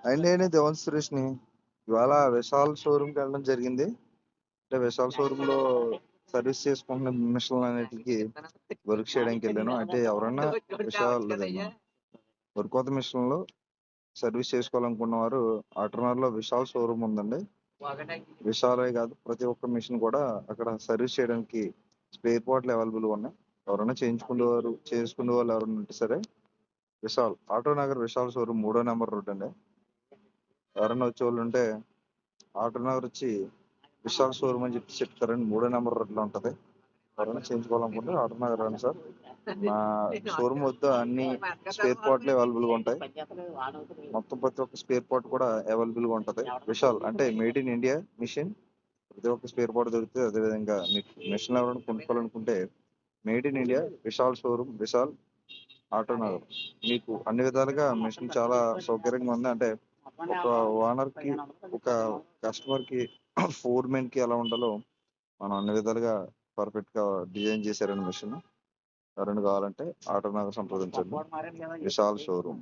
And నేను దేవన్ సురేష్ని ఇవాళ విశాల్ షోరూమ్కి వెళ్ళడం జరిగింది. అంటే విశాల్ షోరూంలో సర్వీస్ చేసుకుంటున్న మిషన్లు అన్నిటికి వర్క్ చేయడానికి వెళ్ళాను. అంటే ఎవరన్నా విశాల్ వర్క్ మిషన్లో సర్వీస్ చేసుకోవాలనుకున్న వారు ఆటోనగర్లో విశాల్ షోరూమ్ ఉందండి. విశాలే కాదు, ప్రతి ఒక్క మిషన్ కూడా అక్కడ సర్వీస్ చేయడానికి స్పేర్ పార్ట్లు అవైలబుల్గా ఉన్నాయి. ఎవరైనా చేసుకునే వాళ్ళు ఎవరైనా ఉంటే సరే విశాల్ ఆటోనగర్ విశాల్ షోరూమ్ 3వ నెంబర్ రోడ్ అండి. ఎవరైనా వచ్చేవాళ్ళు ఉంటే ఆటోనగర్ వచ్చి విశాల్ షోరూమ్ అని చెప్పి చెప్తారండి. 3వ నెంబర్ రోడ్లో ఉంటుంది. ఎవరైనా చేయించుకోవాలనుకుంటే ఆటోనగర్ రండి సార్. నా షోరూమ్ వద్ద అన్ని స్పేర్ పార్ట్లు అవైలబుల్గా ఉంటాయి. మొత్తం ప్రతి ఒక్క స్పేర్ పార్ట్ కూడా అవైలబుల్గా ఉంటుంది. విశాల్ అంటే మేడ్ ఇన్ ఇండియా మిషన్, ప్రతి ఒక్క స్పేర్ పార్ట్ దొరుకుతుంది. అదేవిధంగా మీకు మిషన్ ఎవరైనా కొనుక్కోవాలనుకుంటే made in India Vishal showroom, Vishal Autonagar. మీకు అన్ని విధాలుగా మిషన్ చాలా సౌకర్యంగా ఉంది. అంటే ఒక ఓనర్కి, ఒక కస్టమర్కి, ఫోర్మెన్కి ఎలా ఉండాలో మనం అన్ని విధాలుగా పర్ఫెక్ట్గా డిజైన్ చేశారండి మిషన్. ఎవరైనా కావాలంటే ఆటోనగర్ సంప్రదించండి. విశాల్ షోరూమ్.